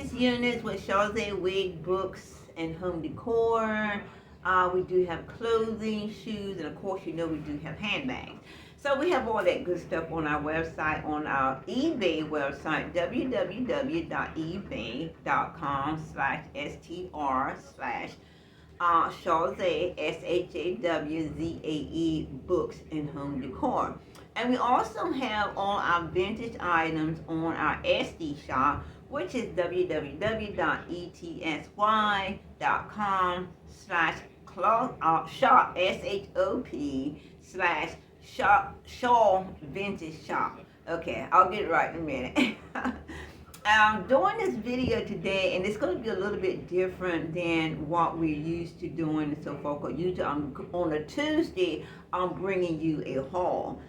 business units with Charlotte Wig Books and Home Decor. We do have clothing, shoes, and of course, you know we do have handbags. So we have all that good stuff on our website, on our eBay website, www.ebay.com/str/Shawzae, SHAWZAE Books and Home Decor. And we also have all our vintage items on our Etsy shop, which is www.etsy.com/shop, SHOP/Shaw Vintage Shop. Okay, I'll get it right in a minute. I'm doing this video today, and it's going to be a little bit different than what we're used to doing and so forth. Usually, on a Tuesday, I'm bringing you a haul.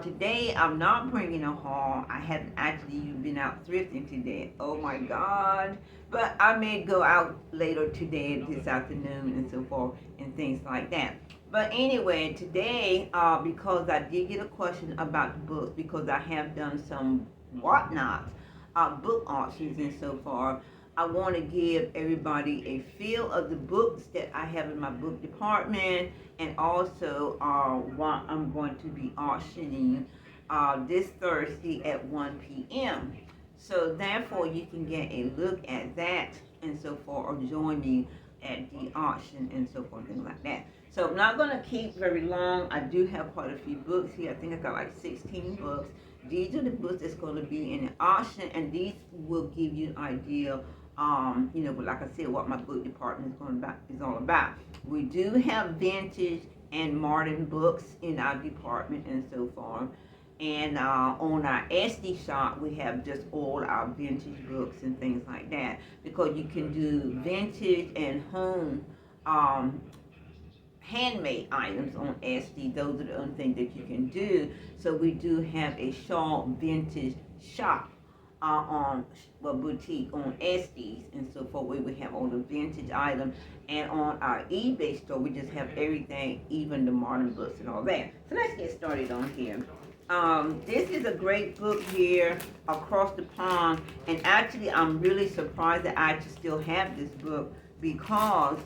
Today, I'm not bringing a haul. I haven't actually been out thrifting today. Oh my God. But I may go out later today, this afternoon, and so forth, and things like that. But anyway, today, because I did get a question about the books, because I have done some whatnots, book auctions and so far, I want to give everybody a feel of the books that I have in my book department, and also what I'm going to be auctioning this Thursday at 1 p.m. So therefore, you can get a look at that and so forth, or join me at the auction and so forth, things like that. So I'm not going to keep very long. I do have quite a few books here. I think I got like 16 books. These are the books that's going to be in the auction, and these will give you an idea, but like I said, what my book department is all about. We do have vintage and modern books in our department and so forth. And on our Etsy shop, we have just all our vintage books and things like that, because you can do vintage and home handmade items on Etsy. Those are the only things that you can do. So we do have a Shaw Vintage shop boutique on Etsy and so forth, where we have all the vintage items. And on our eBay store, we just have everything, even the modern books and all that. So let's get started on here. This is a great book here, Across the Pond, and actually I'm really surprised that I actually still have this book, because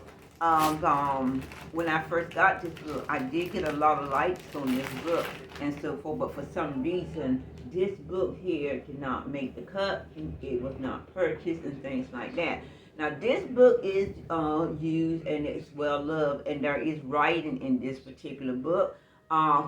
when I first got this book, I did get a lot of likes on this book and so forth, but for some reason this book here did not make the cut. It was not purchased and things like that. Now this book is used and it's well loved, and there is writing in this particular book.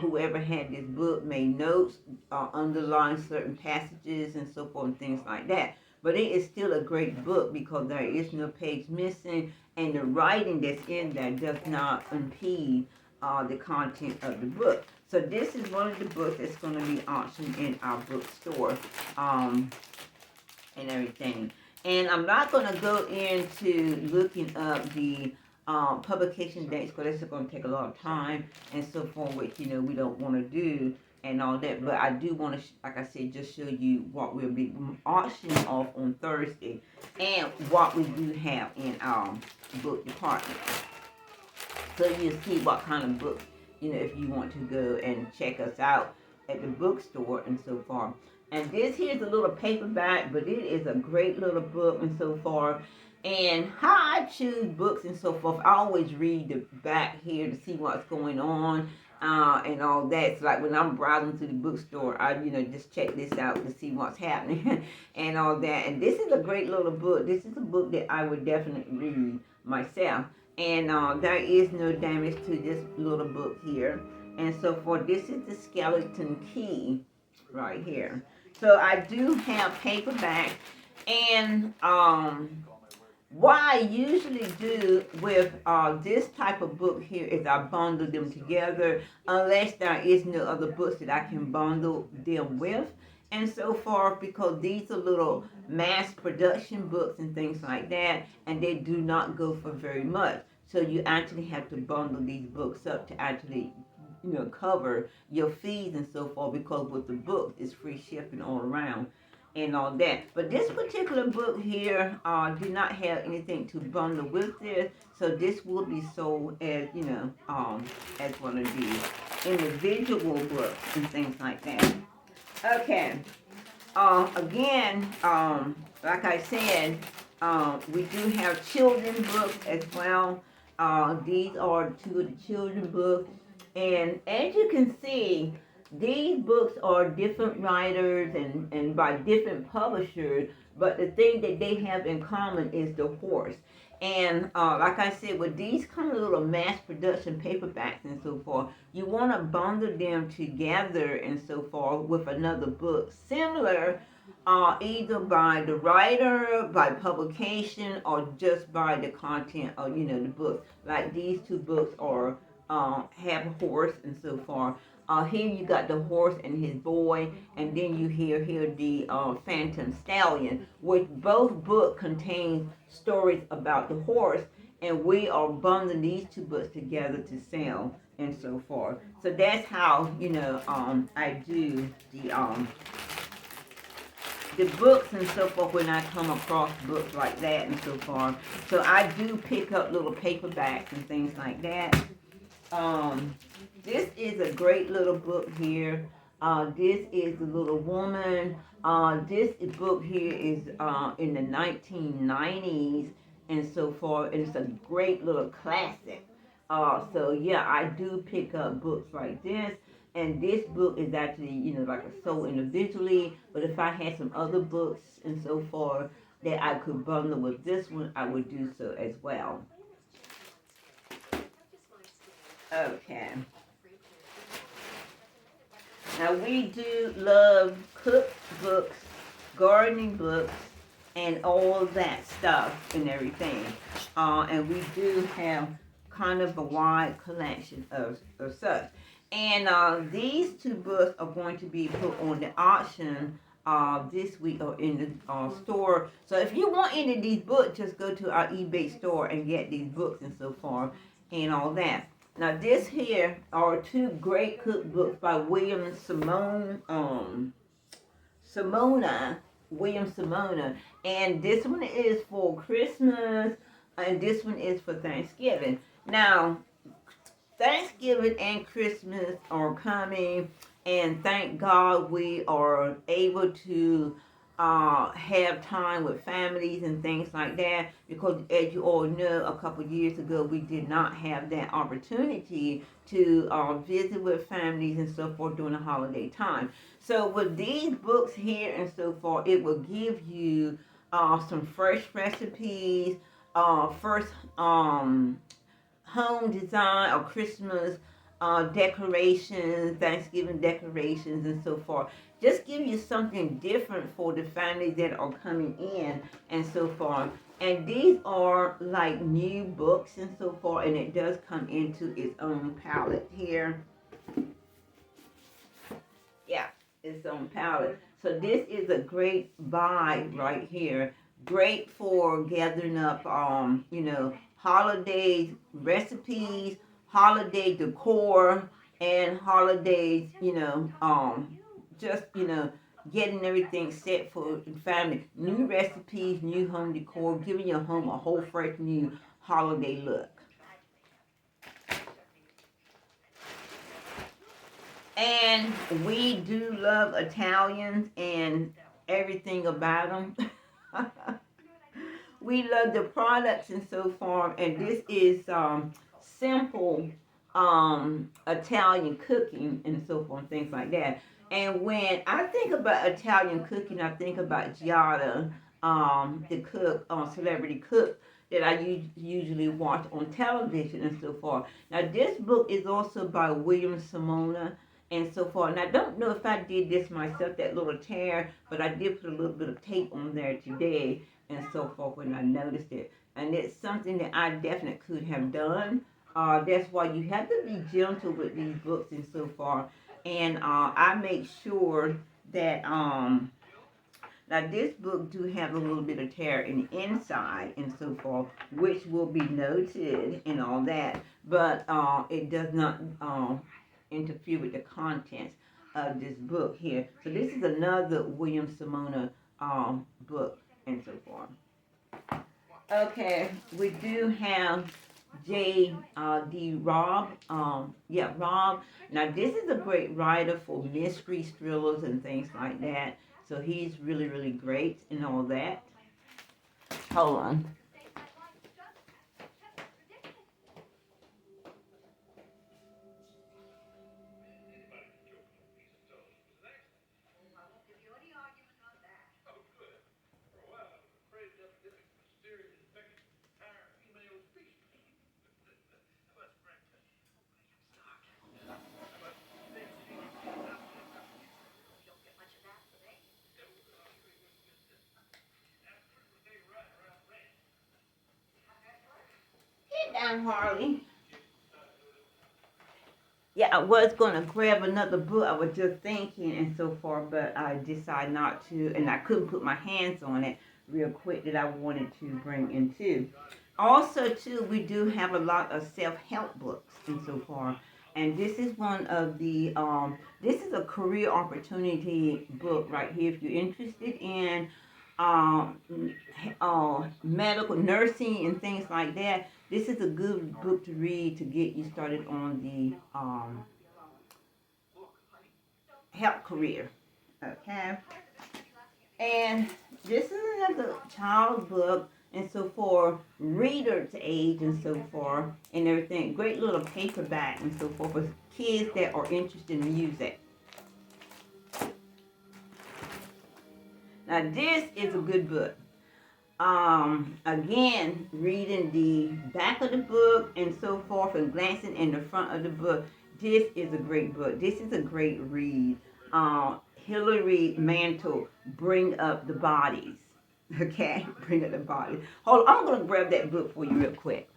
Whoever had this book made notes, underlined certain passages and so forth and things like that. But it is still a great book because there is no page missing, and the writing that's in there does not impede the content of the book. So this is one of the books that's going to be auctioned in our bookstore and everything. And I'm not going to go into looking up the publication dates, because that's going to take a lot of time and so forth, which we don't want to do and all that. But I do want to, like I said, just show you what we'll be auctioning off on Thursday and what we do have in our book department. So you'll see what kind of books, if you want to go and check us out at the bookstore and so far. And this here's a little paperback, but it is a great little book and so far. And how I choose books and so forth, I always read the back here to see what's going on and all that. So like when I'm browsing through the bookstore, I just check this out to see what's happening and all that. And this is a great little book. This is a book that I would definitely read myself. And there is no damage to this little book here. And so forth. This is the Skeleton Key right here. So I do have paperback, and what I usually do with this type of book here is I bundle them together, unless there is no other books that I can bundle them with and so forth, because these are little mass production books and things like that, and they do not go for very much. So you actually have to bundle these books up to actually cover your fees and so forth, because with the book it's free shipping all around and all that. But this particular book here did not have anything to bundle with this, so this will be sold as as one of these individual books and things like that. Okay. Again, like I said, We do have children books as well. These are two of the children books. And as you can see, these books are different writers and by different publishers, but the thing that they have in common is the horse. And like I said, with these kind of little mass production paperbacks and so forth, you want to bundle them together and so forth with another book similar, either by the writer, by publication, or just by the content of the book. Like these two books are have a horse and so forth. Here you got the horse and his boy, and then you hear here the Phantom Stallion, which both books contain stories about the horse, and we are bundling these two books together to sell and so forth. So that's how I do the books and so forth when I come across books like that and so forth. So I do pick up little paperbacks and things like that. This is a great little book here. This is the Little Woman. This book here is in the 1990s and so forth, and it's a great little classic. So yeah, I do pick up books like this. And this book is actually, like a sold individually. But if I had some other books and so forth that I could bundle with this one, I would do so as well. Okay. Now we do love cookbooks, gardening books, and all that stuff and everything. And we do have kind of a wide collection of such. And these two books are going to be put on the auction this week or in the store. So if you want any of these books, just go to our eBay store and get these books and so forth and all that. Now this here are two great cookbooks by William Simona. And this one is for Christmas and this one is for Thanksgiving. Now, Thanksgiving and Christmas are coming, and thank God we are able to have time with families and things like that, because as you all know, a couple years ago we did not have that opportunity to visit with families and so forth during the holiday time. So with these books here and so forth, it will give you some fresh recipes, first home design or Christmas decorations, Thanksgiving decorations, and so forth. Just give you something different for the families that are coming in and so forth. And these are like new books and so forth, and it does come into its own palette here. Yeah, its own palette. So this is a great buy right here. Great for gathering up, holidays recipes, holiday decor, and holidays, just, getting everything set for the family. New recipes, new home decor, giving your home a whole fresh new holiday look. And we do love Italians and everything about them. We love the products and so forth, and this is simple Italian cooking and so forth, things like that. And when I think about Italian cooking, I think about Giada, the cook, celebrity cook that I usually watch on television and so forth. Now, this book is also by William Simona and so forth. And I don't know if I did this myself, that little tear, but I did put a little bit of tape on there today and so forth when I noticed it. And it's something that I definitely could have done. That's why you have to be gentle with these books and so forth. And I make sure that now this book do have a little bit of tear in the inside and so forth, which will be noted and all that. But it does not interfere with the contents of this book here. So this is another William Simona book and so forth. Okay, we do have J.D. Robb. Robb. Now, this is a great writer for mystery thrillers and things like that. So he's really, really great and all that. Hold on. Get down, Harley. Yeah, I was gonna grab another book. I was just thinking and so forth, but I decided not to, and I couldn't put my hands on it real quick that I wanted to bring into. Also, too, we do have a lot of self-help books and so forth. And this is one of the this is a career opportunity book right here. If you're interested in um, medical nursing and things like that, this is a good book to read to get you started on the health career. Okay, and this is another child book, and so for reader to age and so forth and everything. Great little paperback and so forth for kids that are interested in music. Now this is a good book. Again, reading the back of the book and so forth and glancing in the front of the book, this is a great book. This is a great read. Hilary Mantel, Bring Up the Bodies. Okay, Bring Up the Bodies. Hold on, I'm going to grab that book for you real quick.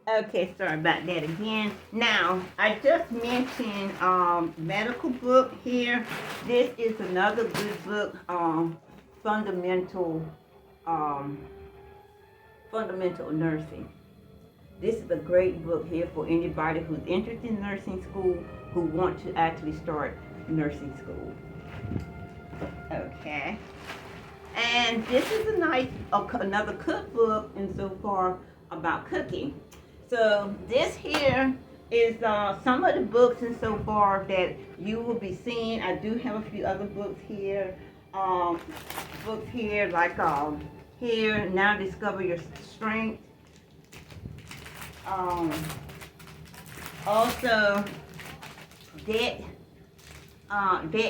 Okay, sorry about that again. Now, I just mentioned medical book here. This is another good book, fundamental um, fundamental nursing. This is a great book here for anybody who's interested in nursing school, who want to actually start nursing school. Okay. And this is a nice, another cookbook and so far about cooking. So this here is some of the books and so far that you will be seeing. I do have a few other books here. Books here like here, Now Discover Your Strength. Also, Debt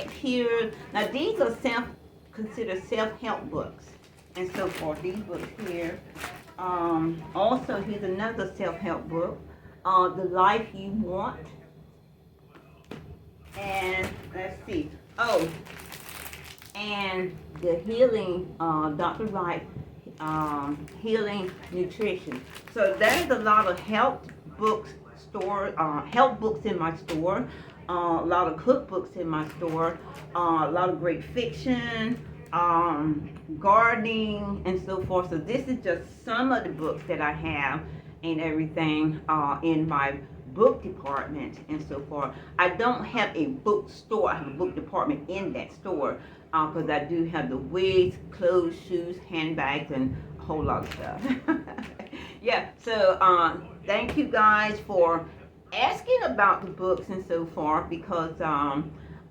Here. Now these are considered self-help books and so forth. These books here. Also, here's another self-help book, The Life You Want. And let's see. Oh, and the healing, Dr. Wright, healing nutrition. So there's a lot of health books health books in my store. A lot of cookbooks in my store. A lot of great fiction. Gardening and so forth. So this is just some of the books that I have and everything in my book department and so forth. I don't have a bookstore. I have a book department in that store because I do have the wigs, clothes, shoes, handbags, and a whole lot of stuff. Yeah, so thank you guys for asking about the books and so forth because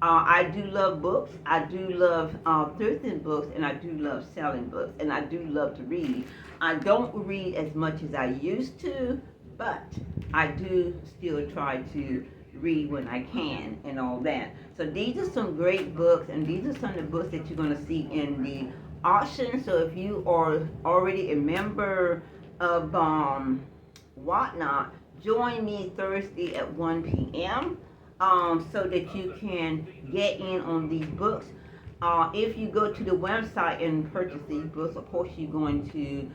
I do love books. I do love thrifting books, and I do love selling books, and I do love to read. I don't read as much as I used to, but I do still try to read when I can and all that. So these are some great books, and these are some of the books that you're going to see in the auction. So if you are already a member of Whatnot, join me Thursday at 1 p.m. so that you can get in on these books. If you go to the website and purchase these books, of course you're going to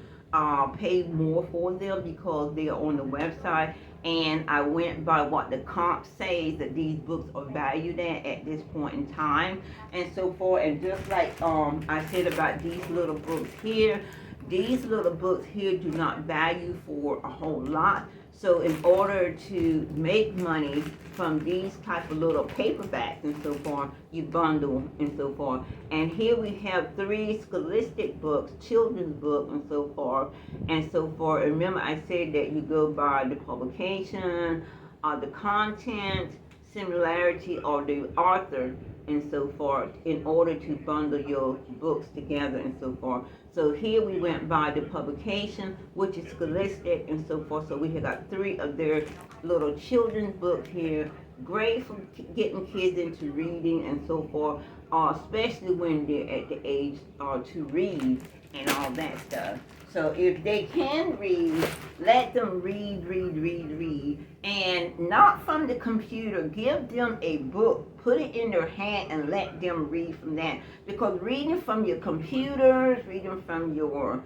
pay more for them because they are on the website. And I went by what the comp says that these books are valued at this point in time, and so forth. And just like I said about these little books here, these little books here do not value for a whole lot. So in order to make money from these type of little paperbacks and so forth, you bundle and so forth. And here we have 3 scholastic books, children's books and so forth and so forth. And remember I said that you go by the publication, the content, similarity, or the author and so forth in order to bundle your books together and so forth. So here we went by the publication, which is scholastic and so forth. So we have got 3 of their little children's books here. Great for getting kids into reading and so forth, especially when they're at the age to read and all that stuff. So if they can read, let them read, and not from the computer. Give them a book, put it in their hand, and let them read from that. Because reading from your computers, reading from your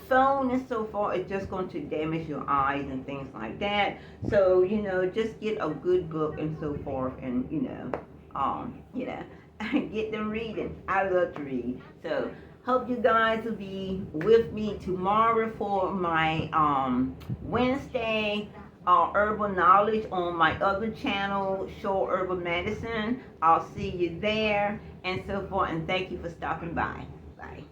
phone and so forth, it's just going to damage your eyes and things like that. So, just get a good book and so forth, and, get them reading. I love to read. So, hope you guys will be with me tomorrow for my Wednesday herbal knowledge on my other channel, Show Herbal Medicine. I'll see you there and so forth. And thank you for stopping by. Bye.